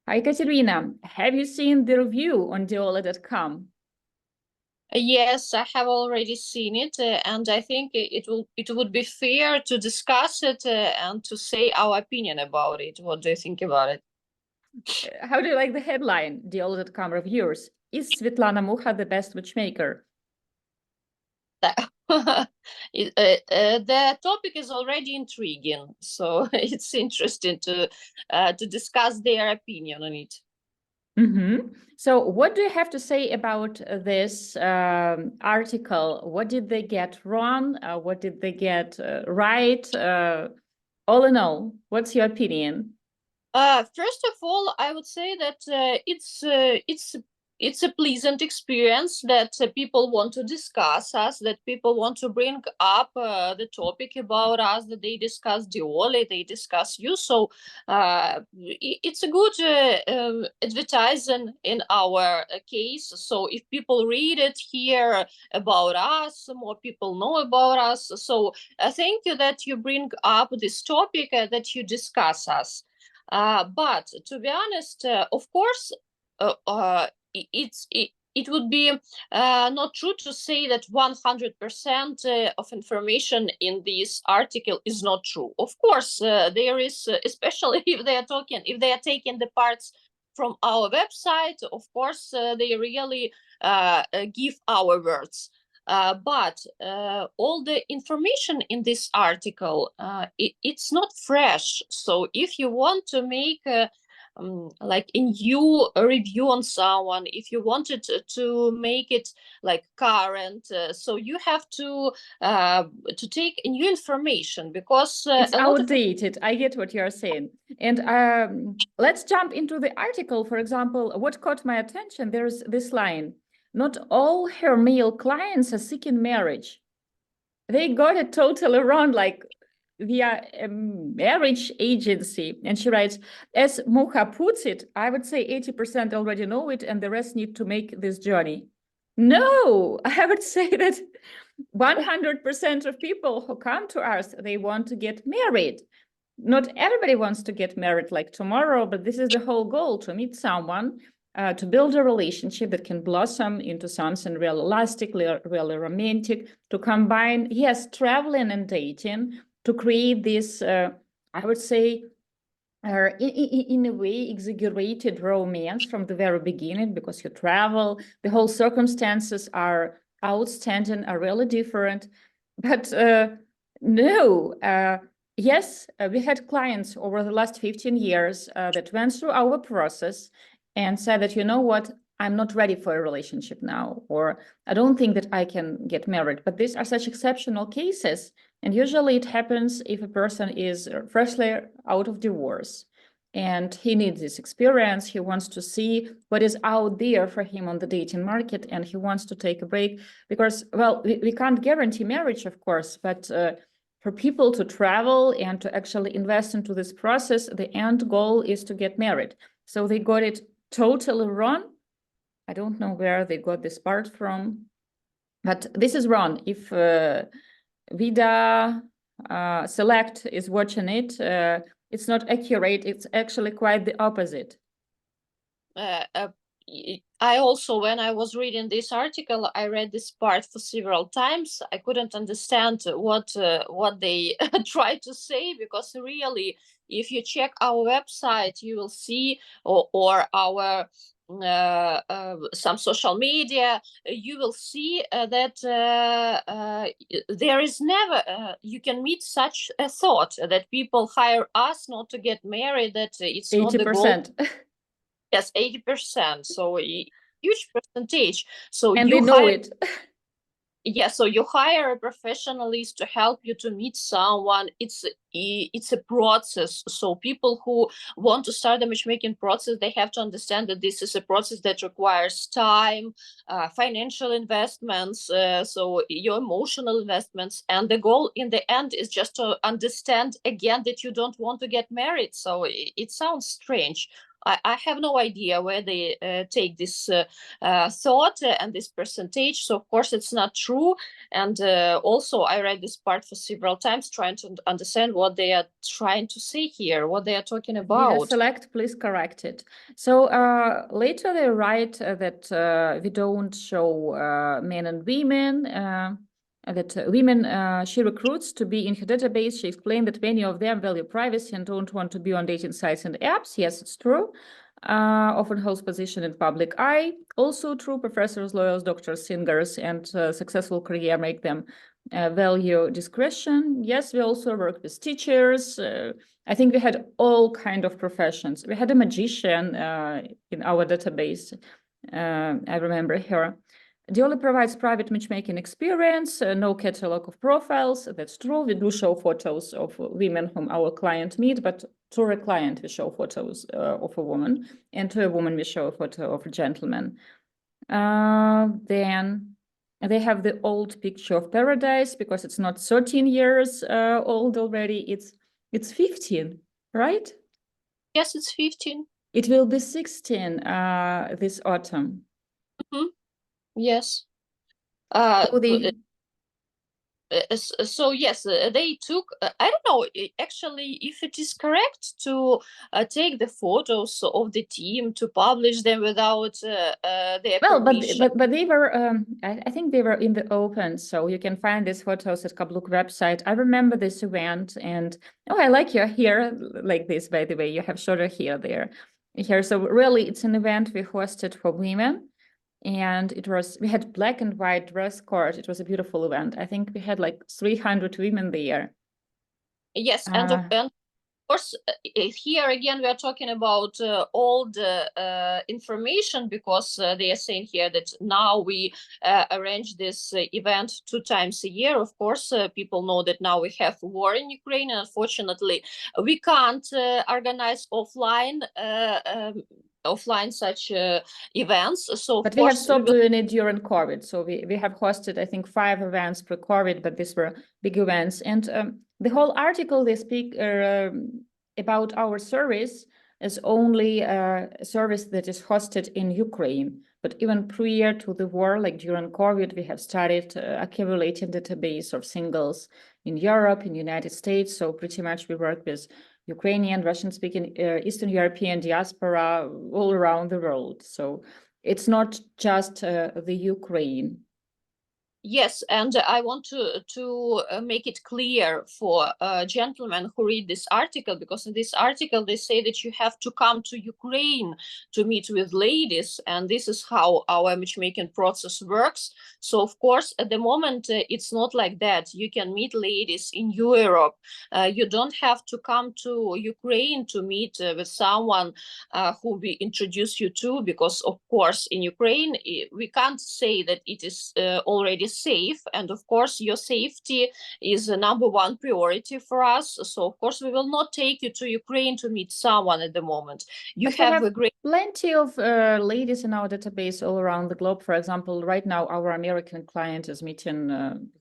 Hi, Katerina. Have you seen the review on Diolli.com? Yes, I have already seen it, and I think it would be fair to discuss it and to say our opinion about it. What do you think about it? How do you like the headline? Diolli.com reviewers. Is Svetlana Mukha the best matchmaker? The topic is already intriguing, so it's interesting to discuss their opinion on it. So what do you have to say about this article? What did they get wrong? What did they get right? All in all, what's your opinion? First of all, I would say that it's a pleasant experience that people want to discuss us, that people want to bring up the topic about us, that they discuss Diolli, they discuss you. So it's a good advertising in our case. So if people read it, hear about us, more people know about us. So thank you that you bring up this topic, that you discuss us. But to be honest, of course, it would be not true to say that 100% of information in this article is not true. Of course, there is, especially if they are taking the parts from our website. Of course, they really give our words. But all the information in this article, it's not fresh. So if you want to make like a new review on someone, if you wanted to make it like current, so you have to take new information, because It's a lot of outdated. I get what you're saying. And let's jump into the article. For example, what caught my attention, there's this line: not all her male clients are seeking marriage. They got it totally wrong, like via a marriage agency. And she writes, as Mukha puts it, I would say 80% already know it and the rest need to make this journey. No, I would say that 100% of people who come to us, they want to get married. Not everybody wants to get married like tomorrow, but this is the whole goal: to meet someone, to build a relationship that can blossom into something really lasting, really romantic, to combine, yes, traveling and dating, to create this, I would say, in a way, exaggerated romance from the very beginning, because you travel, the whole circumstances are outstanding, are really different. But no, yes, we had clients over the last 15 years that went through our process and said that, you know what, I'm not ready for a relationship now, or I don't think that I can get married. But these are such exceptional cases. And usually it happens if a person is freshly out of divorce and he needs this experience. He wants to see what is out there for him on the dating market, and he wants to take a break because, well, we can't guarantee marriage, of course, but for people to travel and to actually invest into this process, the end goal is to get married. So they got it totally wrong. I don't know where they got this part from, but this is wrong. If Vida Select is watching it, it's not accurate. It's actually quite the opposite. I also, when I was reading this article, I read this part for several times. I couldn't understand what they tried to say, because really, if you check our website, you will see, or our some social media, you will see that there is never you can meet such a thought that people hire us not to get married, that it's 80%. not the goal. Yes, 80%. So a huge percentage. So and you they know hire, it. yeah, so you hire a professionalist to help you to meet someone. It's a process. So people who want to start the matchmaking process, they have to understand that this is a process that requires time, financial investments, so your emotional investments, and the goal in the end is just to understand again that you don't want to get married. So it sounds strange. I have no idea where they take this thought and this percentage. So of course it's not true. And also I read this part for several times, trying to understand what they are trying to say here, what they are talking Vida about. Select, please correct it. So later they write that we don't show men and women, that women she recruits to be in her database. She explained that many of them value privacy and don't want to be on dating sites and apps. Yes, it's true. Often holds position in public eye. Also true, professors, lawyers, doctors, singers, and successful career make them value discretion. Yes, we also work with teachers. I think we had all kind of professions. We had a magician in our database. I remember her. Diolli provides private matchmaking experience, no catalog of profiles. That's true. We do show photos of women whom our client meet, but to a client we show photos of a woman, and to a woman we show a photo of a gentleman. Then they have the old picture of paradise because it's not 13 years old already. It's 15, right? Yes, it's 15. It will be 16 this autumn. Mm-hmm. Yes. So yes, they took, I don't know actually if it is correct to take the photos of the team to publish them without their permission. But they were I think they were in the open, so you can find these photos at Kabluk website. I remember this event, and I like your hair like this, by the way. You have shorter hair there. Here, so really it's an event we hosted for women. And we had black and white dress code. It was a beautiful event. I think we had like 300 women there. Yes, and of course, here again we are talking about old information, because they are saying here that now we arrange this event 2 times a year. Of course, people know that now we have war in Ukraine, and unfortunately we can't organize offline such events. So but we have stopped doing it during COVID. So we have hosted, I think, 5 events pre-COVID, but these were big events. And the whole article they speak about our service as only a service that is hosted in Ukraine. But even prior to the war, like during COVID, we have started accumulating database of singles in Europe, in the United States. So pretty much we work with Ukrainian, Russian-speaking, Eastern European diaspora all around the world. So it's not just the Ukraine. Yes, and I want to make it clear for gentlemen who read this article, because in this article they say that you have to come to Ukraine to meet with ladies, and this is how our matchmaking process works. So of course, at the moment, it's not like that. You can meet ladies in Europe. You don't have to come to Ukraine to meet with someone who we introduce you to, because of course in Ukraine we can't say that it is already safe, and of course your safety is the #1 priority for us. So of course we will not take you to Ukraine to meet someone at the moment. You have a great plenty of ladies in our database all around the globe. For example, right now our American client is meeting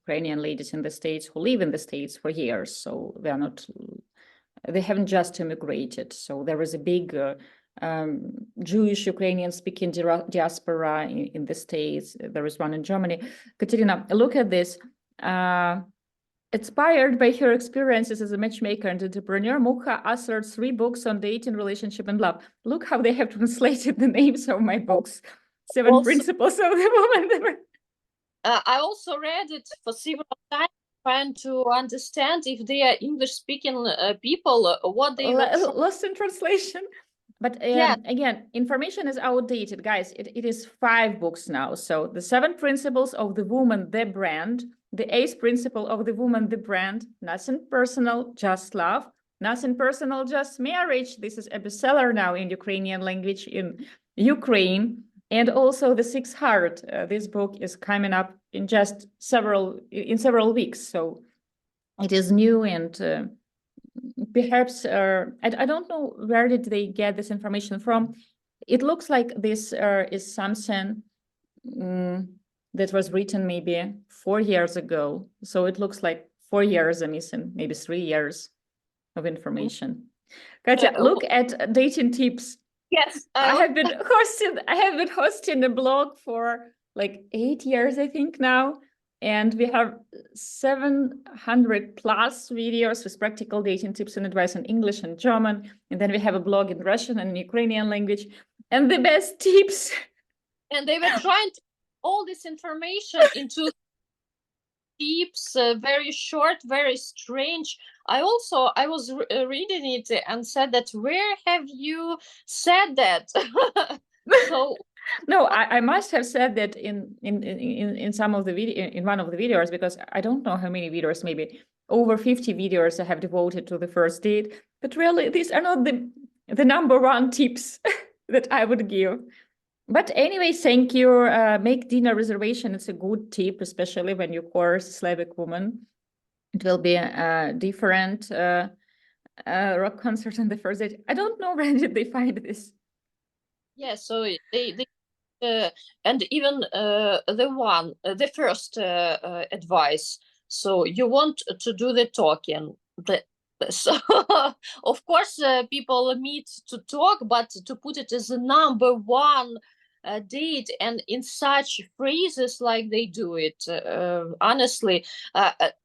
Ukrainian ladies in the States who live in the States for years, so they haven't just immigrated. So there is a big Jewish Ukrainian speaking diaspora in the States. There is one in Germany. Katerina, look at this. Inspired by her experiences as a matchmaker and entrepreneur, Mukha authored 3 books on dating, relationship, and love. Look how they have translated the names of my books. 7 Principles of the Woman. I also read it for several times, trying to understand if they are English-speaking people, what they were lost in translation. But again, information is outdated, guys. It is 5 books now. So the 7 Principles of the Woman, the brand, the 8th Principle of the Woman, the brand, nothing personal, just love, nothing personal, just marriage. This is a bestseller now in Ukrainian language in Ukraine. And also the 6th Heart. This book is coming up in just several weeks. So it is new, and perhaps I don't know where did they get this information from. It looks like this is something that was written maybe 4 years ago. So it looks like 4 years are missing, maybe 3 years of information. Katya, look at dating tips. Yes, I have been hosting a blog for like 8 years, I think now. And we have 700 plus videos with practical dating tips and advice in English and German. And then we have a blog in Russian and Ukrainian language. And the best tips. And they were trying to all this information into tips, very short, very strange. I was reading it and said that, where have you said that? So no, I must have said that in some of the video, in one of the videos, because I don't know how many videos, maybe over 50 videos I have devoted to the first date. But really, these are not the number one tips that I would give. But anyway, thank you. Make dinner reservation. It's a good tip, especially when you course a Slavic woman. It will be a different rock concert on the first date. I don't know where did they find this. yeah, so they and even the first advice. So you want to do the talking. So of course people meet to talk, but to put it as the number one date and in such phrases like they do it, honestly,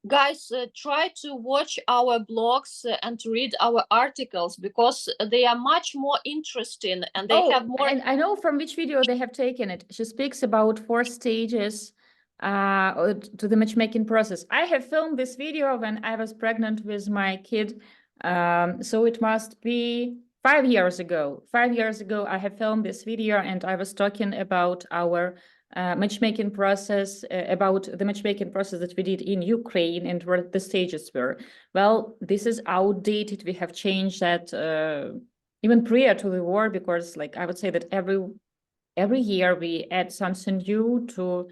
guys, try to watch our blogs and to read our articles, because they are much more interesting and they have more. And I know from which video they have taken it. She speaks about 4 stages to the matchmaking process. I have filmed this video when I was pregnant with my kid. So it must be 5 years ago. 5 years ago, I have filmed this video and I was talking about our matchmaking process, about the matchmaking process that we did in Ukraine and what the stages were. Well, this is outdated. We have changed that even prior to the war, because like I would say that every year we add something new to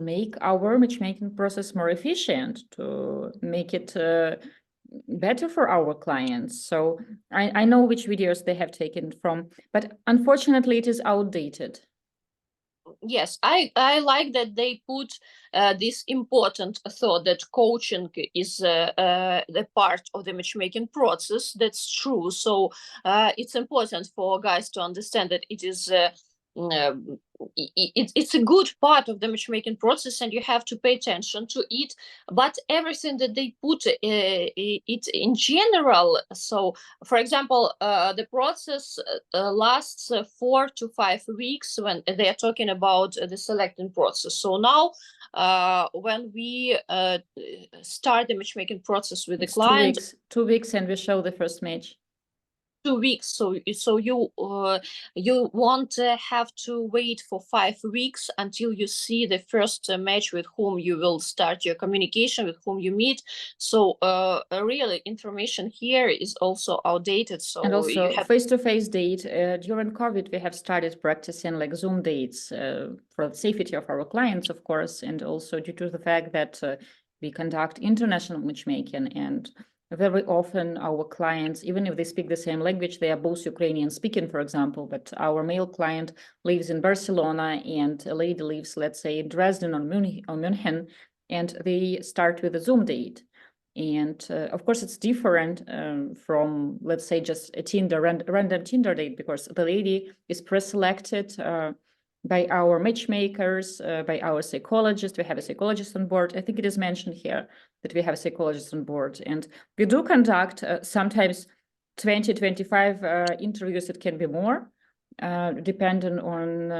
make our matchmaking process more efficient, to make it better for our clients. So I know which videos they have taken from, but unfortunately it is outdated. Yes, I like that they put this important thought that coaching is the part of the matchmaking process. That's true. So it's important for guys to understand that it is it's a good part of the matchmaking process and you have to pay attention to it, but everything that they put it in general. So for example, the process lasts 4 to 5 weeks when they are talking about the selecting process. So now when we start the matchmaking process with the client, 2 weeks and we show the first match. 2 weeks. So you won't have to wait for 5 weeks until you see the first match with whom you will start your communication, with whom you meet. So really information here is also outdated. So and also you have face-to-face date. During COVID, we have started practicing like Zoom dates for the safety of our clients, of course, and also due to the fact that we conduct international matchmaking, and very often our clients, even if they speak the same language, they are both Ukrainian speaking, for example, but our male client lives in Barcelona and a lady lives, let's say, in Dresden or München, and they start with a Zoom date. And of course, it's different from, let's say, just a random Tinder date, because the lady is pre-selected by our matchmakers, by our psychologist. We have a psychologist on board. I think it is mentioned here that we have a psychologist on board. And we do conduct sometimes 20, 25 interviews. It can be more, depending on,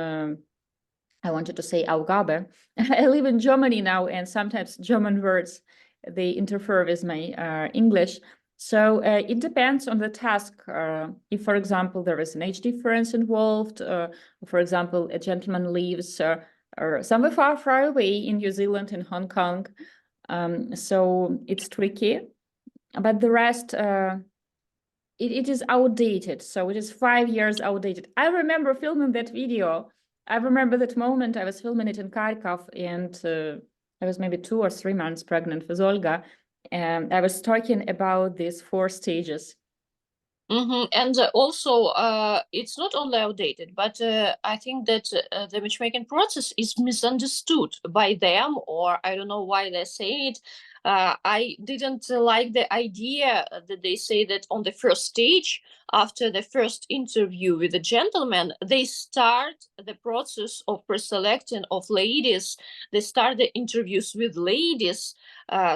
I wanted to say Aufgabe. I live in Germany now, and sometimes German words, they interfere with my English. So it depends on the task. If, for example, there is an age difference involved, for example, a gentleman lives or somewhere far away in New Zealand, in Hong Kong, so it's tricky. But the rest, it is outdated. So it is 5 years outdated. I remember filming that video. I remember that moment. I was filming it in Kharkov, and I was maybe 2 or 3 months pregnant with Olga. And I was talking about these 4 stages. And also, it's not only outdated, but I think that the matchmaking process is misunderstood by them, or I don't know why they're saying it. I didn't like the idea that they say that on the first stage, after the first interview with the gentleman, they start the process of preselecting of ladies. They start the interviews with ladies.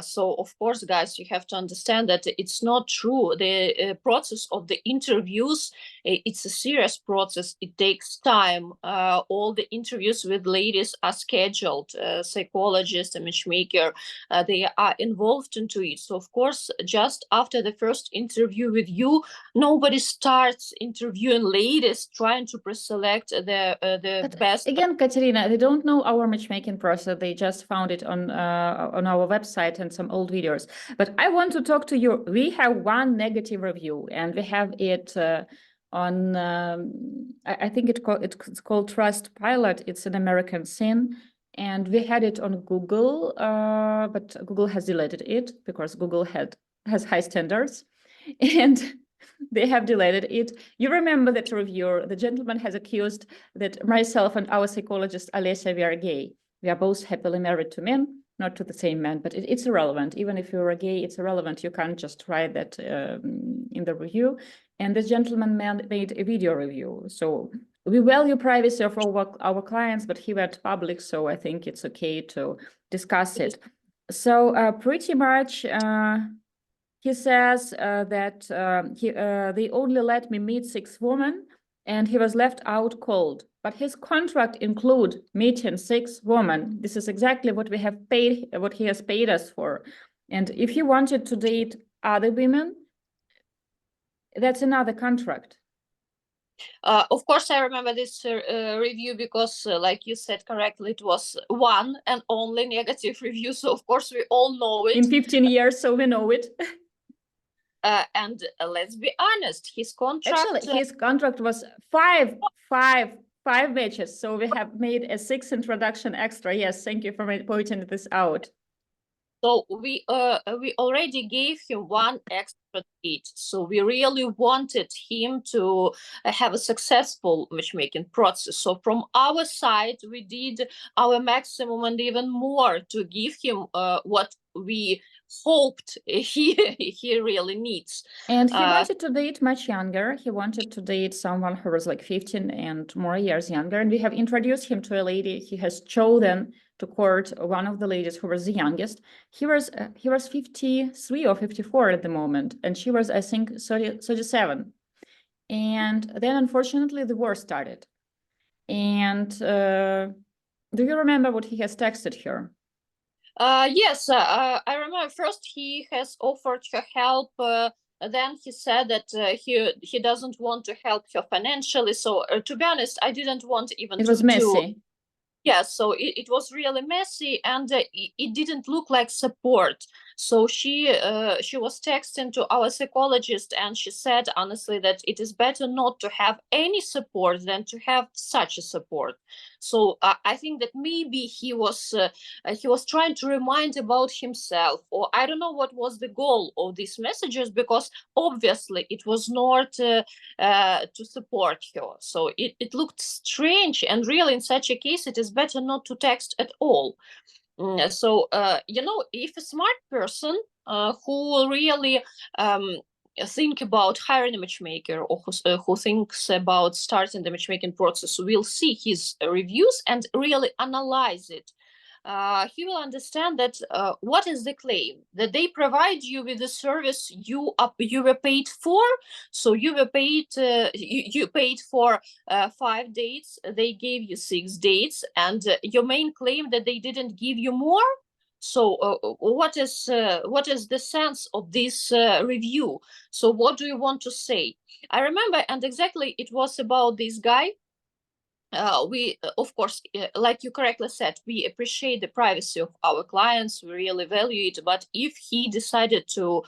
So of course, guys, you have to understand that it's not true. The process of the interviews, it's a serious process. It takes time. All the interviews with ladies are scheduled. Psychologist, a matchmaker, they are involved into it. So of course, just after the first interview with you, nobody starts interviewing ladies trying to preselect the But best. again, Katerina, they don't know our matchmaking process. They just found it on our website and some old videos. But I want to talk to you. We have one negative review, and we have it on. I think it's called Trust Pilot. It's an American scene, and we had it on Google, but Google has deleted it because Google has high standards, and they have deleted it. You remember that reviewer, the gentleman has accused that myself and our psychologist, Alessia, we are gay. We are both happily married to men, not to the same man, but it's irrelevant. Even if you're a gay, it's irrelevant. You can't just write that in the review. And the gentleman made a video review. So we value privacy of our clients, but he went public, so I think it's okay to discuss it. So pretty much, he says that they only let me meet 6 women, and he was left out cold. But his contract include meeting 6 women. This is exactly what we have paid, what he has paid us for. And if he wanted to date other women, that's another contract. Of course, I remember this review because, like you said correctly, it was one and only negative review. So, of course, we all know it. In 15 years, so we know it. And let's be honest, his contract... Actually, his contract was five matches. So we have made a 6 introduction extra. Yes, thank you for pointing this out. So we already gave him 1 extra date. So we really wanted him to have a successful matchmaking process. So from our side, we did our maximum and even more to give him what we hoped he really needs. And he wanted to date much younger. He wanted to date someone who was like 15 and more years younger. And we have introduced him to a lady. He has chosen to court one of the ladies who was the youngest. He was 53 or 54 at the moment, and she was, I think, 37. And then unfortunately the war started. And do you remember what he has texted her? Yes, I remember first he has offered her help. Then he said that he doesn't want to help her financially. So to be honest, I didn't want even to... It was messy. Yes, so it was really messy, and it didn't look like support. So she was texting to our psychologist, and she said honestly that it is better not to have any support than to have such a support. So I think that maybe he was trying to remind about himself, or I don't know what was the goal of these messages, because obviously it was not to support her. So it looked strange, and really in such a case it is better not to text at all. So you know, if a smart person who really think about hiring a matchmaker, or who thinks about starting the matchmaking process, will see his reviews and really analyze it. He will understand that what is the claim, that they provide you with the service you were paid for. So you were paid you paid for 5 dates, they gave you 6 dates, and your main claim that they didn't give you more. So what is the sense of this review? So what do you want to say? I remember, and exactly it was about this guy. We, of course, like you correctly said, we appreciate the privacy of our clients. We really value it. But if he decided to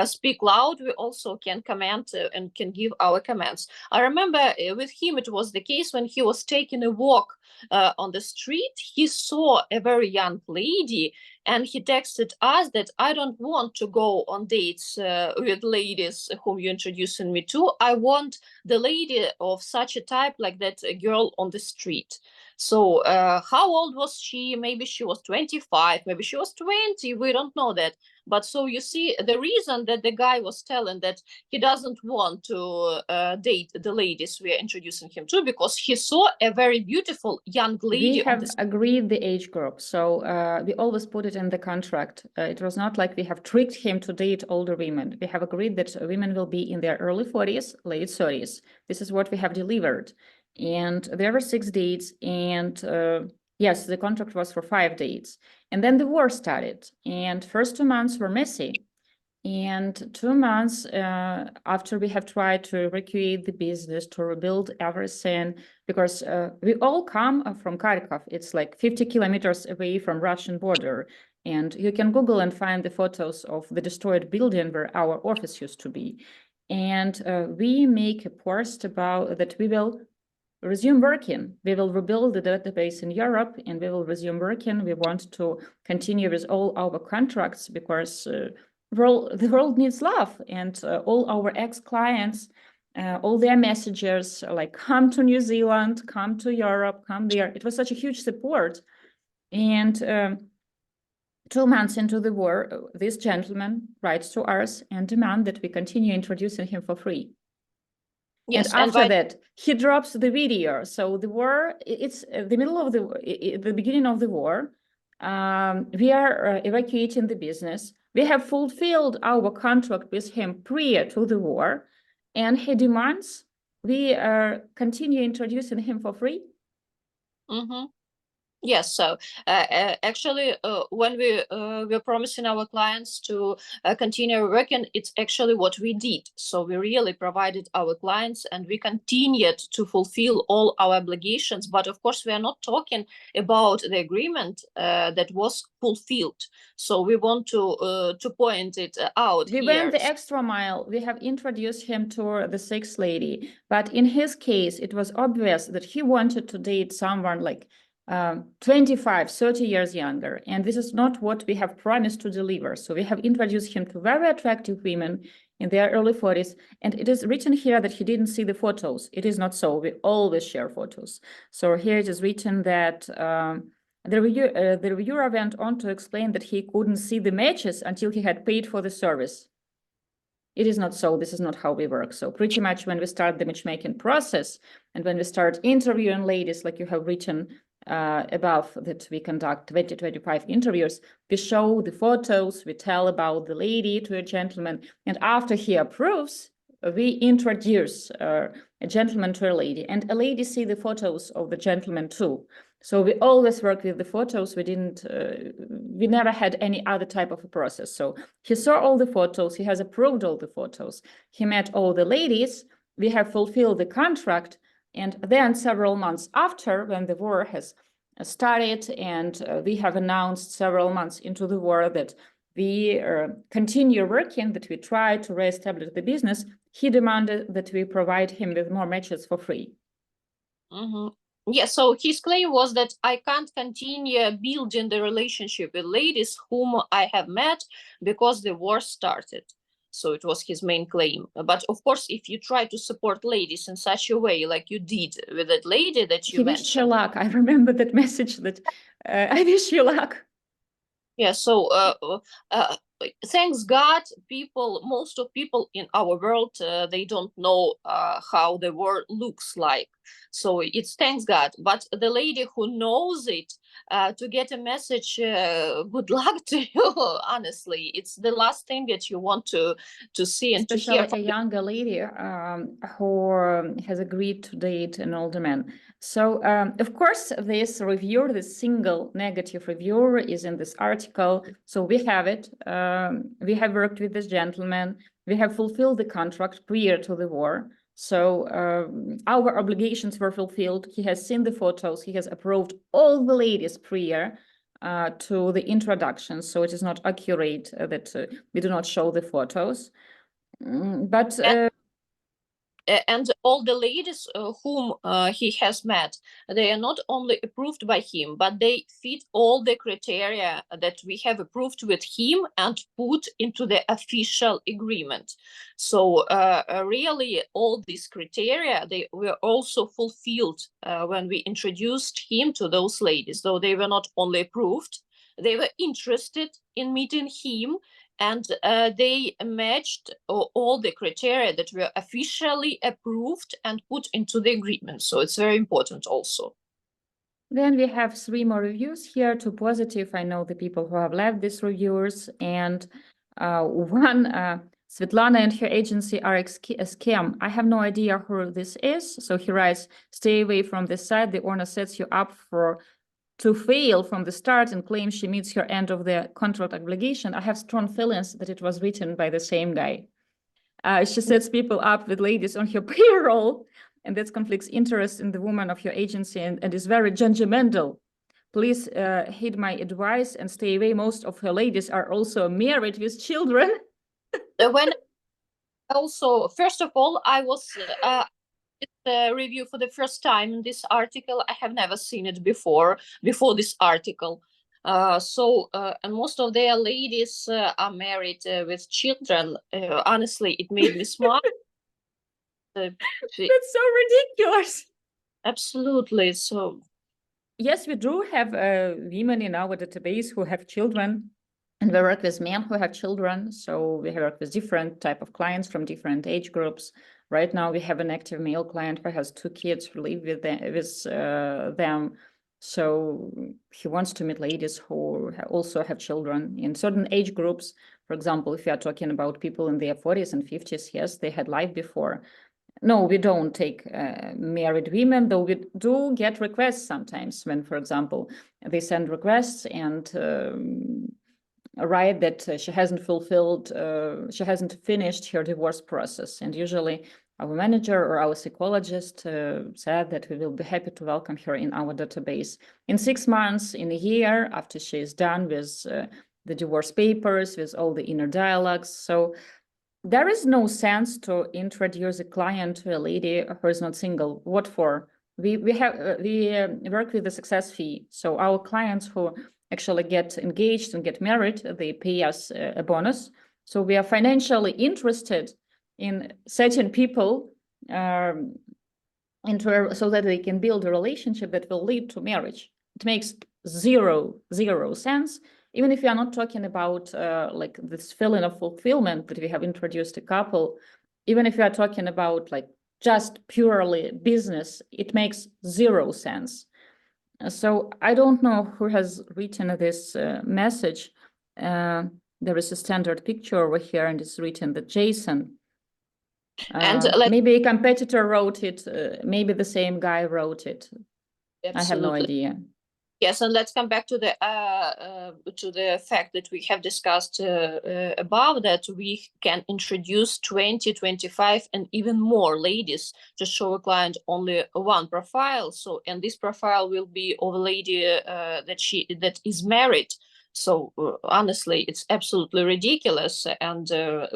speak loud, we also can comment and can give our comments. I remember with him, it was the case when he was taking a walk on the street. He saw a very young lady, and he texted us that I don't want to go on dates with ladies whom you're introducing me to. I want the lady of such a type, like that girl on the street. So how old was she? Maybe she was 25, maybe she was 20, we don't know that. But so you see, the reason that the guy was telling that he doesn't want to date the ladies we are introducing him to, because he saw a very beautiful young lady. We have agreed the age group, so we always put it in the contract. It was not like we have tricked him to date older women. We have agreed that women will be in their early 40s, late 30s. This is what we have delivered. And there were 6 dates, and yes, the contract was for 5 dates. And then the war started, and first 2 months were messy. And 2 months after we have tried to recreate the business, to rebuild everything, because we all come from Kharkov. It's like 50 kilometers away from Russian border. And you can Google and find the photos of the destroyed building where our office used to be. And we make a post about that we will resume working. We will rebuild the database in Europe, and we will resume working. We want to continue with all our contracts because the world needs love, and all our ex-clients, all their messages like, come to New Zealand, come to Europe, come there. It was such a huge support. And 2 months into the war, this gentleman writes to us and demands that we continue introducing him for free. Yes, and after that, he drops the video. So the war, it's the middle of the beginning of the war. We are evacuating the business. We have fulfilled our contract with him prior to the war, and he demands we continue introducing him for free. Mm-hmm. Yes, so actually, when we're promising our clients to continue working, it's actually what we did. So we really provided our clients, and we continued to fulfill all our obligations. But of course, we are not talking about the agreement that was fulfilled. So we want to point it out. We went the extra mile. We have introduced him to the 6th lady, but in his case, it was obvious that he wanted to date someone like 25, 30 years younger. And this is not what we have promised to deliver. So we have introduced him to very attractive women in their early 40s. And it is written here that he didn't see the photos. It is not so. We always share photos. So here it is written that the reviewer went on to explain that he couldn't see the matches until he had paid for the service. It is not so. This is not how we work. So pretty much when we start the matchmaking process and when we start interviewing ladies, like you have written above, that we conduct 20-25 interviews, we show the photos, we tell about the lady to a gentleman, and after he approves, we introduce a gentleman to a lady, and a lady see the photos of the gentleman too. So we always work with the photos. We never had any other type of a process. So he saw all the photos, he has approved all the photos, he met all the ladies, we have fulfilled the contract. And then several months after, when the war has started, and we have announced several months into the war that we continue working, that we try to reestablish the business, he demanded that we provide him with more matches for free. Mm-hmm. Yeah, so his claim was that I can't continue building the relationship with ladies whom I have met because the war started. So it was his main claim. But of course, if you try to support ladies in such a way, like you did with that lady that you mentioned. He wished her luck. I remember that message that I wish you luck. Yeah, so thanks God, most of people in our world, they don't know how the war looks like. So it's thanks God. But the lady who knows it, to get a message, good luck to you, honestly. It's the last thing that you want to see and especially to hear. A younger lady who has agreed to date an older man. So, of course, this reviewer, this single negative reviewer is in this article. So we have it. We have worked with this gentleman. We have fulfilled the contract prior to the war. So our obligations were fulfilled. He has seen the photos. He has approved all the ladies prior to the introduction. So it is not accurate that we do not show the photos. But and all the ladies whom he has met, they are not only approved by him, but they fit all the criteria that we have approved with him and put into the official agreement. So really all these criteria, they were also fulfilled when we introduced him to those ladies. So they were not only approved, they were interested in meeting him, and they matched all the criteria that were officially approved and put into the agreement. So it's very important also. Then we have 3 more reviews here, 2 positive. I know the people who have left these reviews. And one, Svetlana and her agency are a scam. I have no idea who this is. So he writes, stay away from this site. The owner sets you up to fail from the start and claims she meets her end of the contract obligation. I have strong feelings that it was written by the same guy. She sets people up with ladies on her payroll, and that conflicts interest in the woman of your agency and is very judgmental. Please heed my advice and stay away. Most of her ladies are also married with children. When also, first of all, I was the review for the first time in this article. I have never seen it before this article. And most of their ladies are married with children. Honestly, it made me smile. That's so ridiculous. Absolutely. So yes, we do have women in our database who have children, and we work with men who have children. So we work with different type of clients from different age groups. Right now, we have an active male client who has 2 kids who live with them. So he wants to meet ladies who also have children in certain age groups. For example, if you are talking about people in their 40s and 50s, yes, they had life before. No, we don't take married women, though we do get requests sometimes when, for example, they send requests and write that she hasn't finished her divorce process. And usually our manager or our psychologist said that we will be happy to welcome her in our database in 6 months, in a year, after she is done with the divorce papers, with all the inner dialogues. So there is no sense to introduce a client to a lady who is not single. What for? We work with a success fee. So our clients who actually get engaged and get married, they pay us a bonus. So we are financially interested in certain people so that they can build a relationship that will lead to marriage. It makes zero sense. Even if you are not talking about like this feeling of fulfillment that we have introduced a couple, even if you are talking about like just purely business, it makes 0 sense. So I don't know who has written this message. There is a standard picture over here, and it's written that Jason. Maybe a competitor wrote it. Maybe the same guy wrote it. Absolutely. I have no idea. Yes, and let's come back to the fact that we have discussed above, that we can introduce 20, 25, and even more ladies to show a client only one profile. So, and this profile will be of a lady that is married. So honestly, it's absolutely ridiculous, and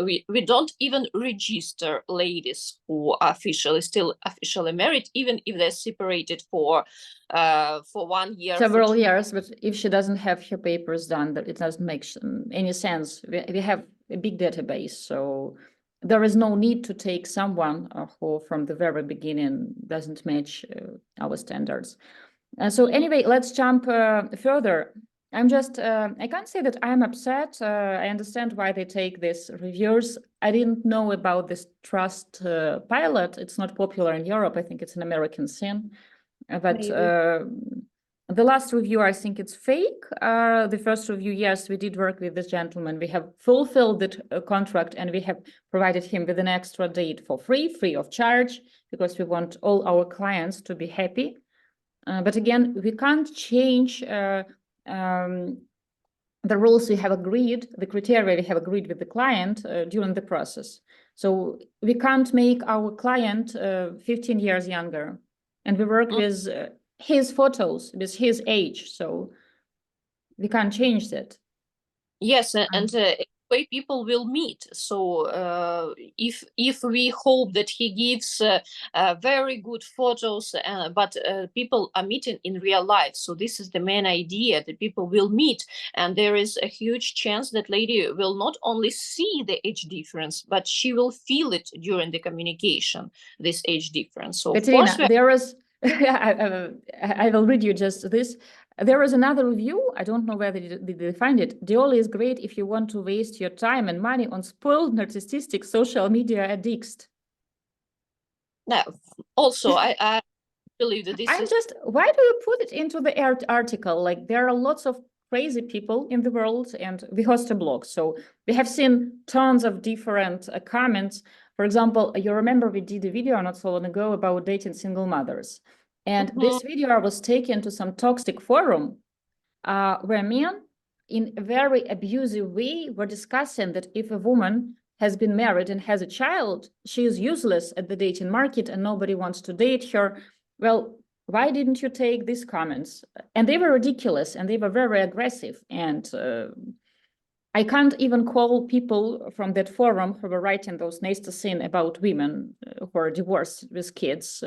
we don't even register ladies who are still officially married, even if they're separated for 1 year, several years. But if she doesn't have her papers done, that it doesn't make any sense. We have a big database, so there is no need to take someone who from the very beginning doesn't match our standards. So anyway, let's jump further. I can't say that I'm upset. I understand why they take these reviews. I didn't know about this Trust pilot. It's not popular in Europe. I think it's an American thing. But the last review, I think it's fake. The first review, yes, we did work with this gentleman. We have fulfilled the contract, and we have provided him with an extra date for free of charge, because we want all our clients to be happy. But again, we can't change the rules we have agreed, the criteria we have agreed with the client during the process. So we can't make our client 15 years younger. And we work with his photos, with his age. So we can't change that. Yes, and way people will meet. So if we hope that he gives very good photos, but people are meeting in real life. So this is the main idea, that people will meet, and there is a huge chance that lady will not only see the age difference, but she will feel it during the communication, this age difference. So of course, there is, I will read you just this. There is another review. I don't know whether they find it. Diolli is great if you want to waste your time and money on spoiled, narcissistic social media addicts. no, also I believe that this I'm is just, why do you put it into the article? Like, there are lots of crazy people in the world, and we host a blog. So we have seen tons of different comments. For example, you remember we did a video not so long ago about dating single mothers. And this video was taken to some toxic forum where men in a very abusive way were discussing that if a woman has been married and has a child, she is useless at the dating market and nobody wants to date her. Well, why didn't you take these comments? And they were ridiculous and they were very aggressive. And I can't even call people from that forum who were writing those nasty things about women who are divorced with kids.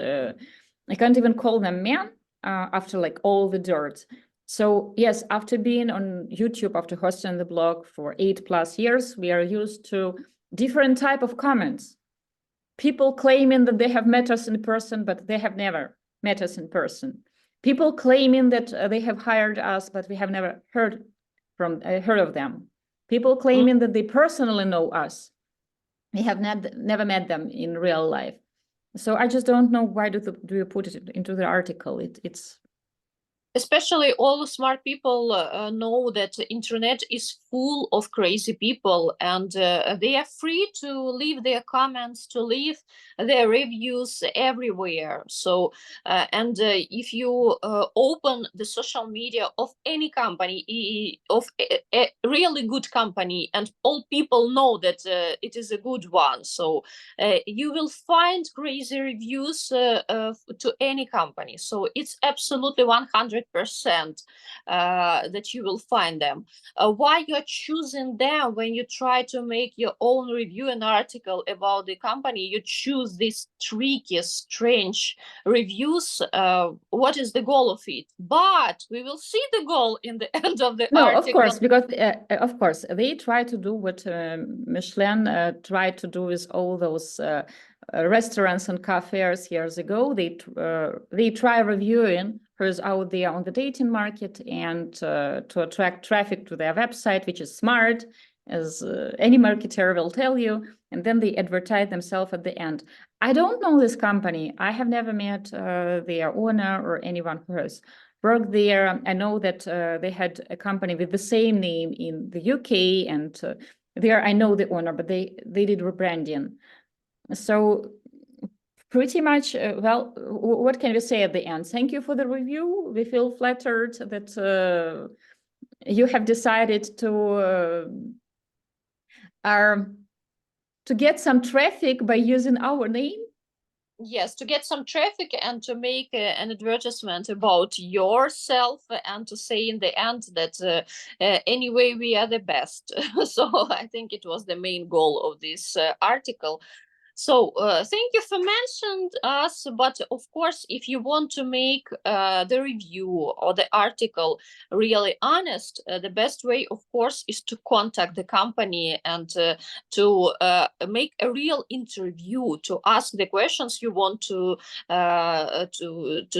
I can't even call them men after like all the dirt. So yes, after being on YouTube, after hosting the blog for 8+ years, we are used to different type of comments. People claiming that they have met us in person, but they have never met us in person. People claiming that they have hired us, but we have never heard of them. People claiming that they personally know us. We have never met them in real life. So I just don't know why do you put it into the article. It's especially all the smart people know that the internet is full of crazy people, and they are free to leave their comments, to leave their reviews everywhere. So and if you open the social media of any company, of a really good company, and all people know that it is a good one, so you will find crazy reviews to any company. So it's absolutely 100% that you will find them. Why you're choosing them when you try to make your own review and article about the company? You choose these tricky, strange reviews. What is the goal of it? But we will see the goal in the end of the article. Of course, because of course they try to do what Michelin tried to do with all those restaurants and cafes years ago. They try reviewing who's out there on the dating market and to attract traffic to their website, which is smart, as any marketer will tell you, and then they advertise themselves at the end. I don't know this company. I have never met their owner or anyone who has worked there. I know that they had a company with the same name in the UK, and there I know the owner, but they did rebranding. So pretty much, well, what can we say at the end? Thank you for the review. We feel flattered that you have decided to get some traffic by using our name. Yes, to get some traffic and to make an advertisement about yourself, and to say in the end that anyway we are the best. So I think it was the main goal of this article. So thank you for mentioning us, but of course, if you want to make the review or the article really honest, the best way, of course, is to contact the company and to make a real interview, to ask the questions you want to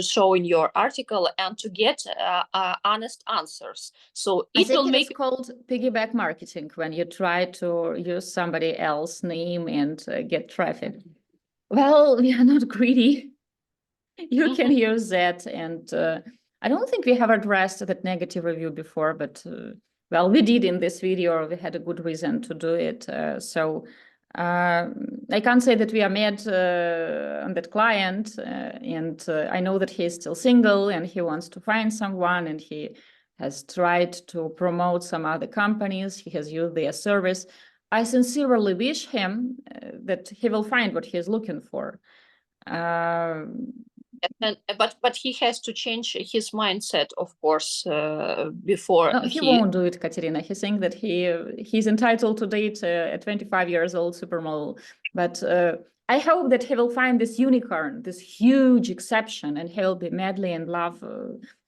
show in your article, and to get honest answers. So it will make. It's called piggyback marketing, when you try to use somebody else's name and get traffic. Well, we are not greedy. You can use that, and I don't think we have addressed that negative review before, but well, we did in this video. We had a good reason to do it. So I can't say that we are mad on that client, and I know that he is still single and he wants to find someone, and he has tried to promote some other companies. He has used their service. I sincerely wish him that he will find what he is looking for. but he has to change his mindset, of course, before No, he won't do it, Katerina. He's saying that he's entitled to date a 25 years old supermodel, but I hope that he will find this unicorn, this huge exception, and he will be madly in love.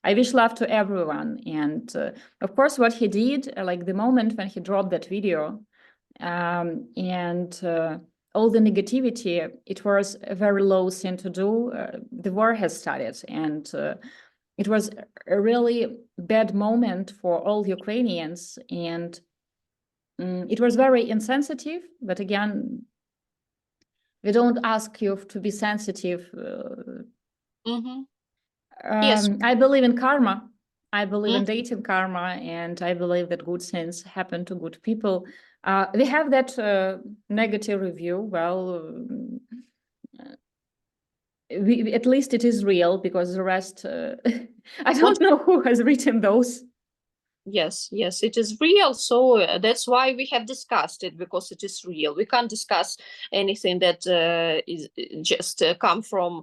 I wish love to everyone. And of course, what he did, like the moment when he dropped that video, and all the negativity, it was a very low thing to do. The war has started, and it was a really bad moment for all Ukrainians, and it was very insensitive. But again, we don't ask you to be sensitive. Yes. I believe in karma. I believe in dating karma, and I believe that good things happen to good people. We have that negative review. Well, at least it is real, because the rest, I don't know who has written those. Yes, it is real. So that's why we have discussed it, because it is real. We can't discuss anything that is just come from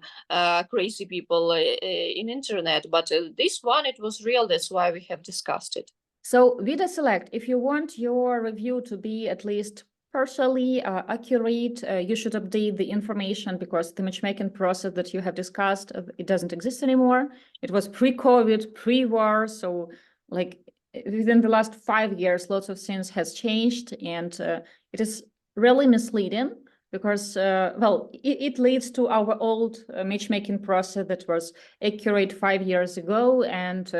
crazy people in internet. But this one, it was real. That's why we have discussed it. So Vida Select, if you want your review to be at least partially accurate, you should update the information, because the matchmaking process that you have discussed, it doesn't exist anymore. It was pre-COVID, pre-war. So like within the last 5 years, lots of things has changed, and it is really misleading, because, well, it leads to our old matchmaking process that was accurate 5 years ago. And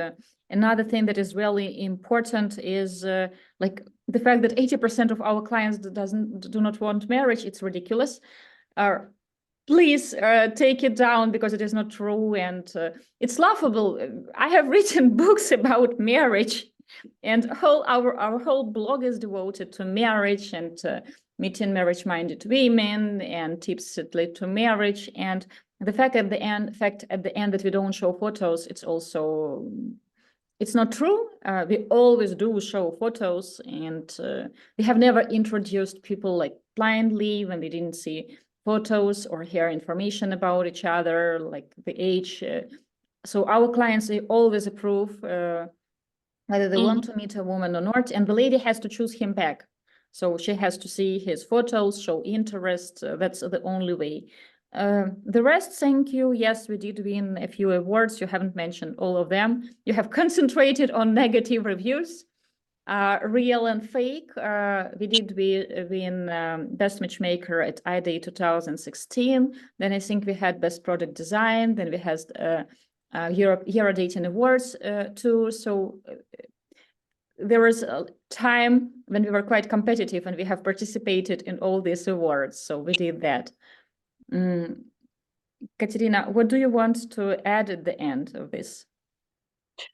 another thing that is really important is like the fact that 80% of our clients do not want marriage. It's ridiculous. Please take it down, because it is not true, and it's laughable. I have written books about marriage, and our whole blog is devoted to marriage and meeting marriage-minded women and tips that lead to marriage. And the fact at the end that we don't show photos, it's not true. We always do show photos, and we have never introduced people like blindly when they didn't see photos or hear information about each other, like the age. So our clients, they always approve whether they want to meet a woman or not, and the lady has to choose him back. So she has to see his photos, show interest. That's the only way. The rest, thank you. Yes, we did win a few awards. You haven't mentioned all of them. You have concentrated on negative reviews, real and fake. We did win Best Matchmaker at iDay 2016. Then I think we had Best Product Design. Then we had Euro Dating Awards too. So there was a time when we were quite competitive, and we have participated in all these awards. So we did that. Katerina, what do you want to add at the end of this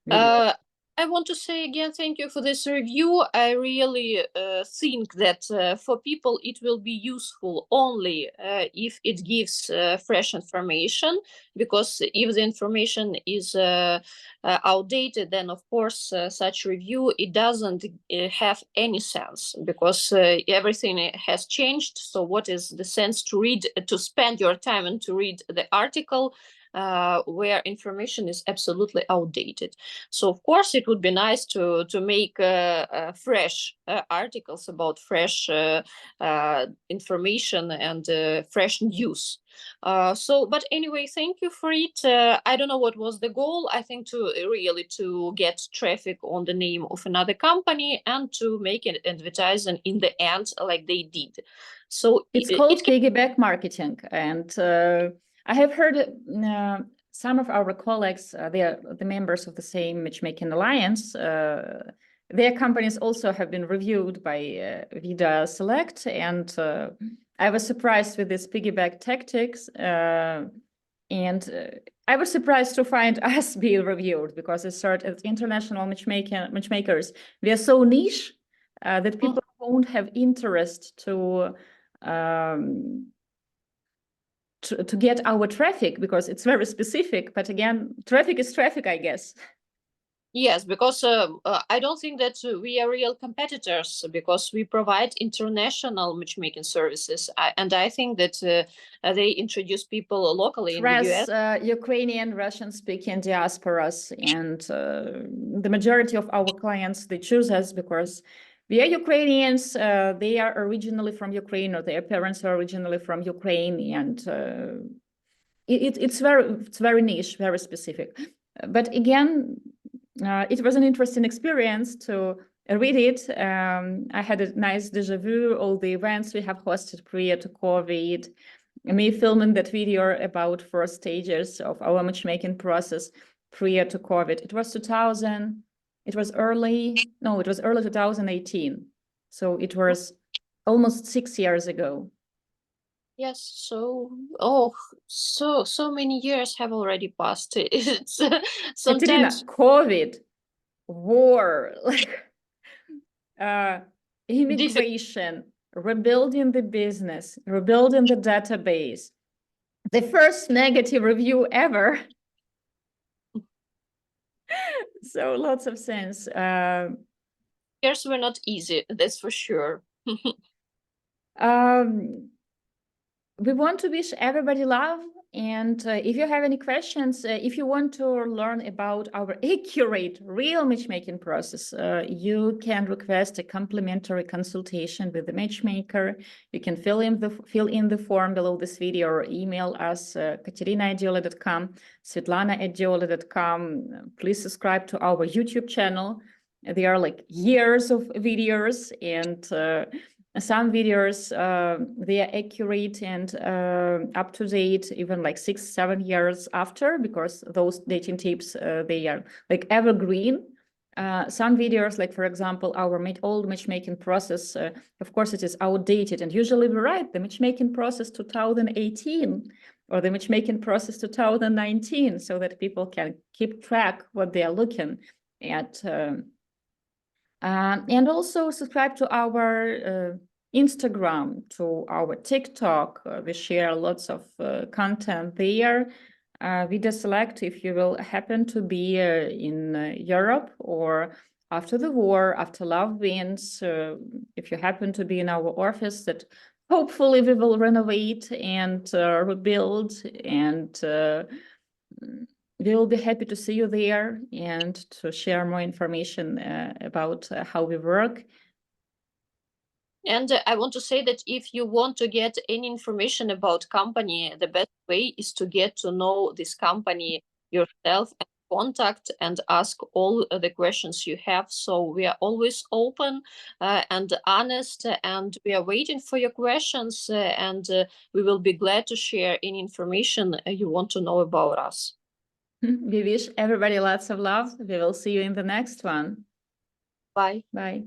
video? I want to say again, thank you for this review. I really think that for people it will be useful only if it gives fresh information, because if the information is outdated, then of course such review, it doesn't have any sense, because everything has changed. So what is the sense to spend your time and to read the article where information is absolutely outdated? So of course it would be nice to make fresh articles about fresh information and fresh news. But anyway, thank you for it. I don't know what was the goal. I think to get traffic on the name of another company and to make it advertising in the end, like they did. So it's called piggyback marketing, and I have heard some of our colleagues, they are the members of the same Matchmaking Alliance. Their companies also have been reviewed by Vida Select, and I was surprised with this piggyback tactics. And I was surprised to find us being reviewed, because as international matchmakers, we are so niche that people won't have interest to get our traffic, because it's very specific. But again, traffic is traffic, I guess. Yes, because I don't think that we are real competitors because we provide international matchmaking services. And I think that they introduce people locally in the US. Ukrainian, Russian-speaking diasporas, and the majority of our clients, they choose us because we are Ukrainians. They are originally from Ukraine, or their parents are originally from Ukraine, and it's very niche, very specific. But again, it was an interesting experience to read it. I had a nice déjà vu, all the events we have hosted prior to COVID, me filming that video about 4 stages of our matchmaking process prior to COVID. It was early 2018. So it was almost 6 years ago. Yes, so so many years have already passed. It's Katerina, sometimes COVID, war, like immigration, rebuilding the business, rebuilding the database, the first negative review ever. So lots of things. years were not easy, that's for sure. We want to wish everybody love, and if you have any questions, if you want to learn about our accurate real matchmaking process, you can request a complimentary consultation with the matchmaker. You can fill in the form below this video, or email us, Katerina@Diolli.com, Svetlana@Diolli.com. Please subscribe to our YouTube channel. There are like years of videos, and some videos, they are accurate and up to date, even like 6-7 years after, because those dating tips, they are like evergreen. Some videos, like for example, our old matchmaking process, of course it is outdated, and usually we write the matchmaking process 2018 or the matchmaking process 2019, so that people can keep track what they are looking at. And also subscribe to our Instagram, to our TikTok. We share lots of content there. Vida Select, if you will happen to be in Europe, or after the war, after love wins, if you happen to be in our office, that hopefully we will renovate and rebuild, and we will be happy to see you there and to share more information about how we work. And I want to say that if you want to get any information about company, the best way is to get to know this company yourself and contact and ask all the questions you have. So we are always open and honest, and we are waiting for your questions, and we will be glad to share any information you want to know about us. We wish everybody lots of love. We will see you in the next one. Bye. Bye.